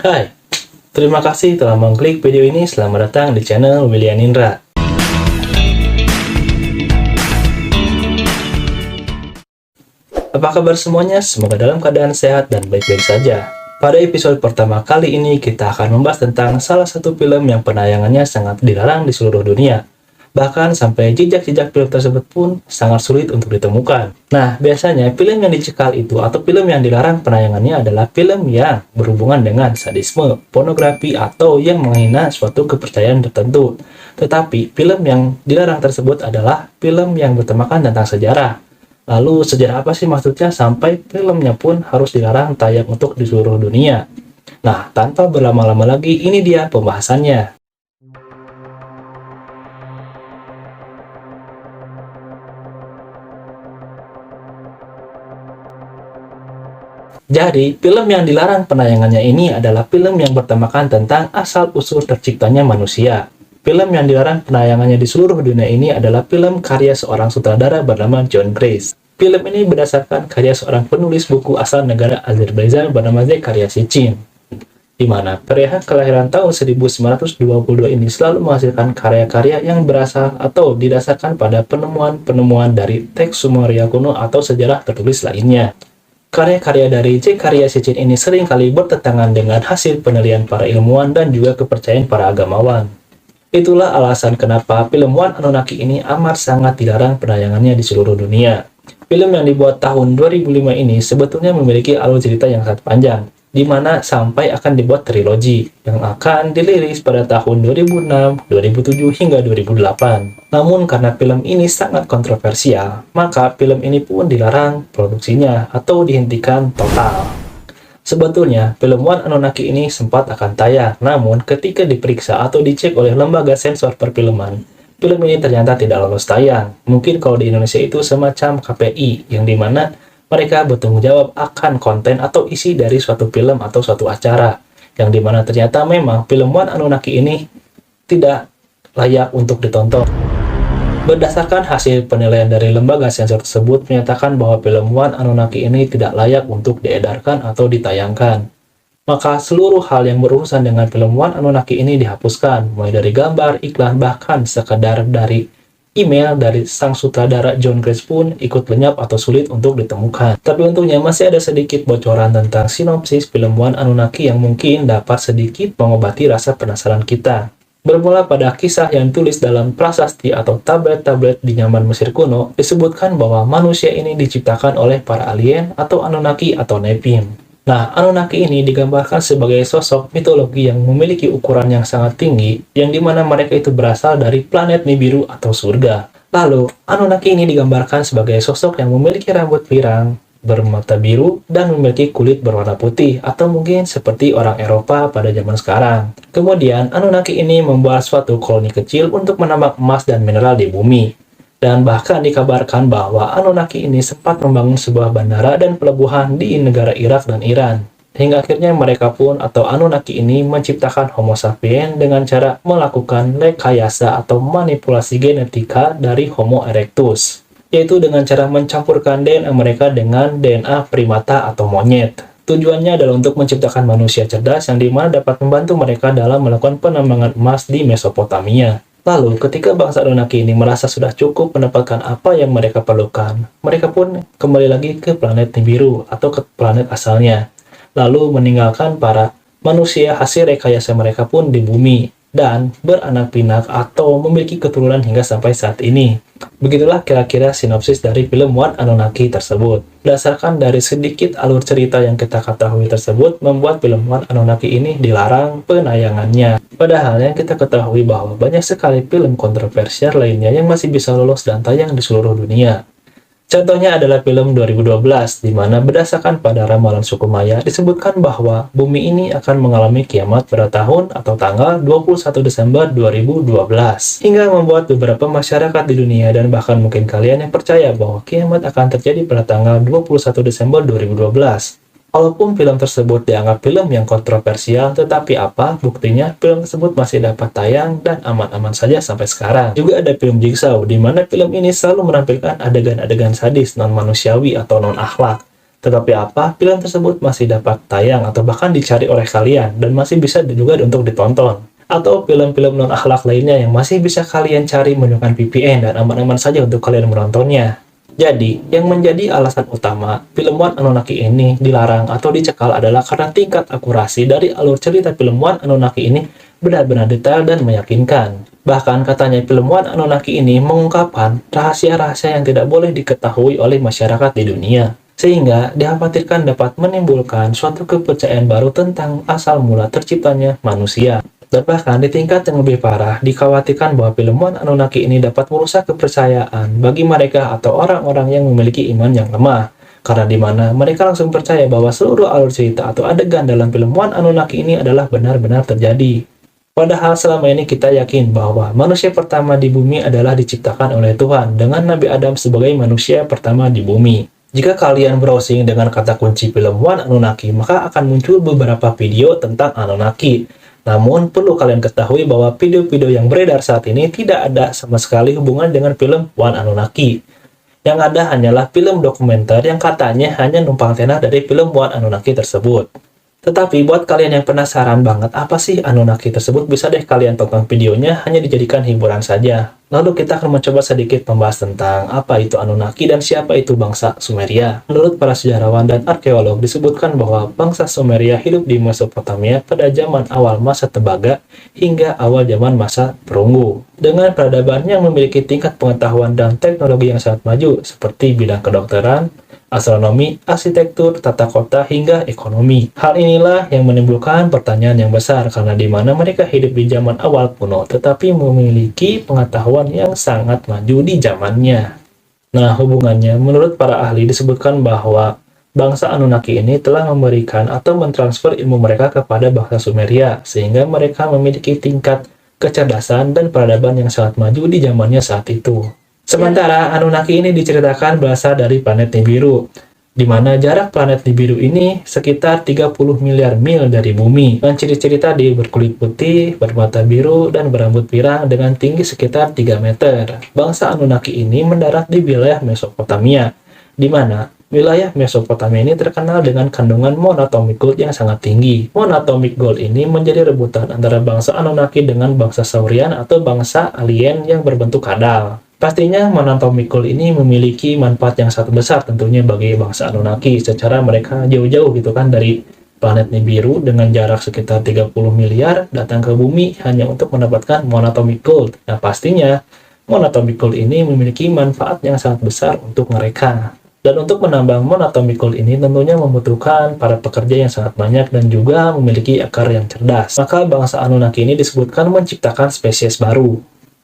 Hai, terima kasih telah mengklik video ini. Selamat datang di channel William Indra. Apa kabar semuanya? Semoga dalam keadaan sehat dan baik-baik saja. Pada episode pertama kali ini, kita akan membahas tentang salah satu film yang penayangannya sangat dilarang di seluruh dunia. Bahkan sampai jejak-jejak film tersebut pun sangat sulit untuk ditemukan. Nah, biasanya film yang dicekal itu atau film yang dilarang penayangannya adalah film yang berhubungan dengan sadisme, pornografi, atau yang menghina suatu kepercayaan tertentu. Tetapi, film yang dilarang tersebut adalah film yang bertemakan tentang sejarah. Lalu, sejarah apa sih maksudnya sampai filmnya pun harus dilarang tayang untuk di seluruh dunia? Nah, tanpa berlama-lama lagi, ini dia pembahasannya. Jadi, film yang dilarang penayangannya ini adalah film yang bertemakan tentang asal-usul terciptanya manusia. Film yang dilarang penayangannya di seluruh dunia ini adalah film karya seorang sutradara bernama John Grist. Film ini berdasarkan karya seorang penulis buku asal negara Azerbaijan bernama Zecharia Sitchin, di mana pria kelahiran tahun 1922 ini selalu menghasilkan karya-karya yang berasal atau didasarkan pada penemuan-penemuan dari teks Sumeria kuno atau sejarah tertulis lainnya. Karya-karya dari Zecharia Sitchin ini seringkali bertentangan dengan hasil penelitian para ilmuwan dan juga kepercayaan para agamawan. Itulah alasan kenapa film One Anunnaki ini amat sangat dilarang penayangannya di seluruh dunia. Film yang dibuat tahun 2005 ini sebetulnya memiliki alur cerita yang sangat panjang, di mana sampai akan dibuat trilogi yang akan dirilis pada tahun 2006, 2007, hingga 2008. Namun karena film ini sangat kontroversial, maka film ini pun dilarang produksinya atau dihentikan total. Sebetulnya, film One Anunnaki ini sempat akan tayang, namun ketika diperiksa atau dicek oleh lembaga sensor perfilman, film ini ternyata tidak lolos tayang. Mungkin kalau di Indonesia itu semacam KPI, yang dimana mereka bertanggung jawab akan konten atau isi dari suatu film atau suatu acara, yang dimana ternyata memang film One Anunnaki ini tidak layak untuk ditonton. Berdasarkan hasil penilaian dari lembaga sensor tersebut menyatakan bahwa film One Anunnaki ini tidak layak untuk diedarkan atau ditayangkan. Maka seluruh hal yang berurusan dengan film One Anunnaki ini dihapuskan, mulai dari gambar, iklan, bahkan sekedar dari email dari sang sutradara John Grist pun ikut lenyap atau sulit untuk ditemukan. Tapi untungnya masih ada sedikit bocoran tentang sinopsis film One Anunnaki yang mungkin dapat sedikit mengobati rasa penasaran kita. Bermula pada kisah yang ditulis dalam prasasti atau tablet-tablet di zaman Mesir kuno, disebutkan bahwa manusia ini diciptakan oleh para alien atau Anunnaki atau Nephilim. Nah, Anunnaki ini digambarkan sebagai sosok mitologi yang memiliki ukuran yang sangat tinggi, yang dimana mereka itu berasal dari planet Nibiru atau surga. Lalu, Anunnaki ini digambarkan sebagai sosok yang memiliki rambut pirang, bermata biru, dan memiliki kulit berwarna putih, atau mungkin seperti orang Eropa pada zaman sekarang. Kemudian, Anunnaki ini membuat suatu koloni kecil untuk menambang emas dan mineral di bumi. Dan bahkan dikabarkan bahwa Anunnaki ini sempat membangun sebuah bandara dan pelabuhan di negara Irak dan Iran. Hingga akhirnya mereka pun atau Anunnaki ini menciptakan Homo sapiens dengan cara melakukan rekayasa atau manipulasi genetika dari Homo erectus, yaitu dengan cara mencampurkan DNA mereka dengan DNA primata atau monyet. Tujuannya adalah untuk menciptakan manusia cerdas yang dimana dapat membantu mereka dalam melakukan penambangan emas di Mesopotamia. Lalu, ketika bangsa Anunnaki ini merasa sudah cukup mendapatkan apa yang mereka perlukan, mereka pun kembali lagi ke planet Nibiru atau ke planet asalnya. Lalu meninggalkan para manusia hasil rekayasa mereka pun di bumi dan beranak pinak atau memiliki keturunan hingga sampai saat ini. Begitulah kira-kira sinopsis dari film One Anunnaki tersebut. Berdasarkan dari sedikit alur cerita yang kita ketahui tersebut, membuat film One Anunnaki ini dilarang penayangannya. Padahal yang kita ketahui bahwa banyak sekali film kontroversial lainnya yang masih bisa lolos dan tayang di seluruh dunia. Contohnya adalah film 2012, di mana berdasarkan pada ramalan suku Maya disebutkan bahwa bumi ini akan mengalami kiamat pada tahun atau tanggal 21 Desember 2012. Hingga membuat beberapa masyarakat di dunia dan bahkan mungkin kalian yang percaya bahwa kiamat akan terjadi pada tanggal 21 Desember 2012. Walaupun film tersebut dianggap film yang kontroversial, tetapi apa buktinya film tersebut masih dapat tayang dan aman-aman saja sampai sekarang. Juga ada film Jigsaw, di mana film ini selalu menampilkan adegan-adegan sadis non-manusiawi atau non-akhlak. Tetapi apa, film tersebut masih dapat tayang atau bahkan dicari oleh kalian dan masih bisa juga untuk ditonton. Atau film-film non-akhlak lainnya yang masih bisa kalian cari menggunakan VPN dan aman-aman saja untuk kalian menontonnya. Jadi, yang menjadi alasan utama film One Anunnaki ini dilarang atau dicekal adalah karena tingkat akurasi dari alur cerita film One Anunnaki ini benar-benar detail dan meyakinkan. Bahkan katanya film One Anunnaki ini mengungkapkan rahasia-rahasia yang tidak boleh diketahui oleh masyarakat di dunia. Sehingga dikhawatirkan dapat menimbulkan suatu kepercayaan baru tentang asal mula terciptanya manusia. Dan bahkan di tingkat yang lebih parah, dikhawatirkan bahwa film One Anunnaki ini dapat merusak kepercayaan bagi mereka atau orang-orang yang memiliki iman yang lemah. Karena di mana mereka langsung percaya bahwa seluruh alur cerita atau adegan dalam film One Anunnaki ini adalah benar-benar terjadi. Padahal selama ini kita yakin bahwa manusia pertama di bumi adalah diciptakan oleh Tuhan dengan Nabi Adam sebagai manusia pertama di bumi. Jika kalian browsing dengan kata kunci film One Anunnaki, maka akan muncul beberapa video tentang Anunnaki. Namun, perlu kalian ketahui bahwa video-video yang beredar saat ini tidak ada sama sekali hubungan dengan film One Anunnaki. Yang ada hanyalah film dokumenter yang katanya hanya numpang tenah dari film One Anunnaki tersebut. Tetapi buat kalian yang penasaran banget apa sih Anunnaki tersebut, bisa deh kalian tonton videonya, hanya dijadikan hiburan saja. Lalu kita akan mencoba sedikit membahas tentang apa itu Anunnaki dan siapa itu bangsa Sumeria. Menurut para sejarawan dan arkeolog disebutkan bahwa bangsa Sumeria hidup di Mesopotamia pada zaman awal masa tembaga hingga awal zaman masa perunggu. Dengan peradaban yang memiliki tingkat pengetahuan dan teknologi yang sangat maju seperti bidang kedokteran, astronomi, arsitektur, tata kota, hingga ekonomi. Hal inilah yang menimbulkan pertanyaan yang besar karena di mana mereka hidup di zaman awal kuno tetapi memiliki pengetahuan yang sangat maju di zamannya. Nah, hubungannya menurut para ahli disebutkan bahwa bangsa Anunnaki ini telah memberikan atau mentransfer ilmu mereka kepada bangsa Sumeria sehingga mereka memiliki tingkat kecerdasan dan peradaban yang sangat maju di zamannya saat itu. Sementara Anunnaki ini diceritakan berasal dari planet Nibiru, di mana jarak planet Nibiru ini sekitar 30 miliar mil dari bumi. Dan ciri-ciri tadi berkulit putih, bermata biru, dan berambut pirang dengan tinggi sekitar 3 meter. Bangsa Anunnaki ini mendarat di wilayah Mesopotamia, di mana wilayah Mesopotamia ini terkenal dengan kandungan monatomic gold yang sangat tinggi. Monatomic gold ini menjadi rebutan antara bangsa Anunnaki dengan bangsa Saurian atau bangsa alien yang berbentuk kadal. Pastinya monatomic gold ini memiliki manfaat yang sangat besar tentunya bagi bangsa Anunnaki secara mereka jauh-jauh gitu kan dari planet Nibiru dengan jarak sekitar 30 miliar datang ke bumi hanya untuk mendapatkan monatomic gold. Nah pastinya monatomic gold ini memiliki manfaat yang sangat besar untuk mereka. Dan untuk menambang monatomic gold ini tentunya membutuhkan para pekerja yang sangat banyak dan juga memiliki akar yang cerdas. Maka bangsa Anunnaki ini disebutkan menciptakan spesies baru.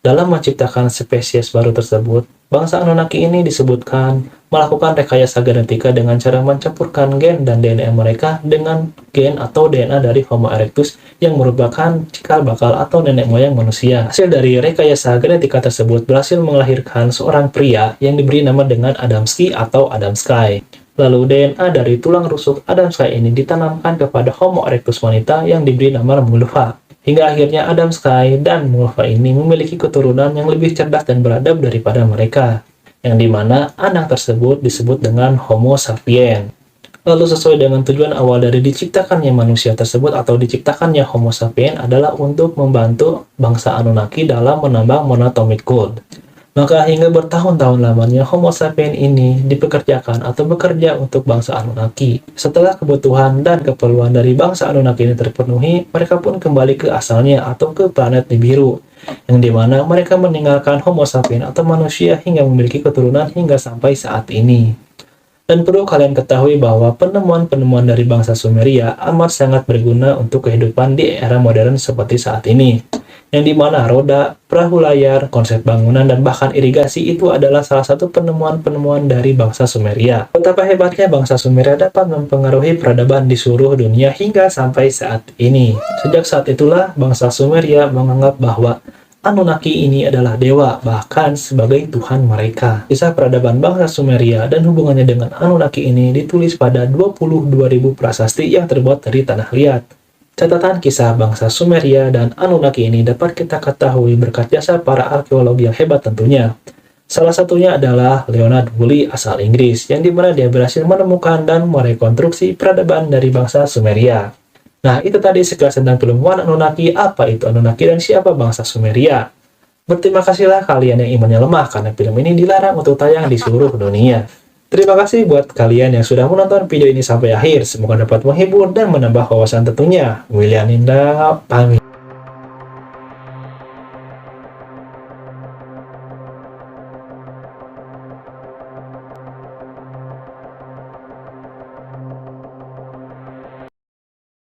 Dalam menciptakan spesies baru tersebut, bangsa Anunnaki ini disebutkan melakukan rekayasa genetika dengan cara mencampurkan gen dan DNA mereka dengan gen atau DNA dari Homo erectus yang merupakan cikal bakal atau nenek moyang manusia. Hasil dari rekayasa genetika tersebut berhasil melahirkan seorang pria yang diberi nama dengan Adamski atau Adamski. Lalu DNA dari tulang rusuk Adamski ini ditanamkan kepada Homo erectus wanita yang diberi nama Mulva. Hingga akhirnya Adamski dan Mulva ini memiliki keturunan yang lebih cerdas dan beradab daripada mereka, yang dimana anak tersebut disebut dengan Homo sapien. Lalu sesuai dengan tujuan awal dari diciptakannya manusia tersebut atau diciptakannya Homo sapien adalah untuk membantu bangsa Anunnaki dalam menambang monatomic gold. Maka hingga bertahun-tahun lamanya Homo sapien ini dipekerjakan atau bekerja untuk bangsa Anunnaki. Setelah kebutuhan dan keperluan dari bangsa Anunnaki ini terpenuhi, mereka pun kembali ke asalnya atau ke planet Nibiru, yang dimana mereka meninggalkan Homo sapien atau manusia hingga memiliki keturunan hingga sampai saat ini. Dan perlu kalian ketahui bahwa penemuan-penemuan dari bangsa Sumeria amat sangat berguna untuk kehidupan di era modern seperti saat ini. Yang dimana roda, perahu layar, konsep bangunan, dan bahkan irigasi itu adalah salah satu penemuan-penemuan dari bangsa Sumeria. Betapa hebatnya bangsa Sumeria dapat mempengaruhi peradaban di seluruh dunia hingga sampai saat ini. Sejak saat itulah bangsa Sumeria menganggap bahwa Anunnaki ini adalah dewa, bahkan sebagai Tuhan mereka. Kisah peradaban bangsa Sumeria dan hubungannya dengan Anunnaki ini ditulis pada 22.000 prasasti yang terbuat dari tanah liat. Catatan kisah bangsa Sumeria dan Anunnaki ini dapat kita ketahui berkat jasa para arkeolog yang hebat tentunya. Salah satunya adalah Leonard Woolley asal Inggris, yang dimana dia berhasil menemukan dan merekonstruksi peradaban dari bangsa Sumeria. Nah, itu tadi sekilas tentang film One Anunnaki, apa itu Anunnaki dan siapa bangsa Sumeria. Berterima kasihlah kalian yang imannya lemah karena film ini dilarang untuk tayang di seluruh dunia. Terima kasih buat kalian yang sudah menonton video ini sampai akhir. Semoga dapat menghibur dan menambah wawasan tentunya. William Ninda pamit.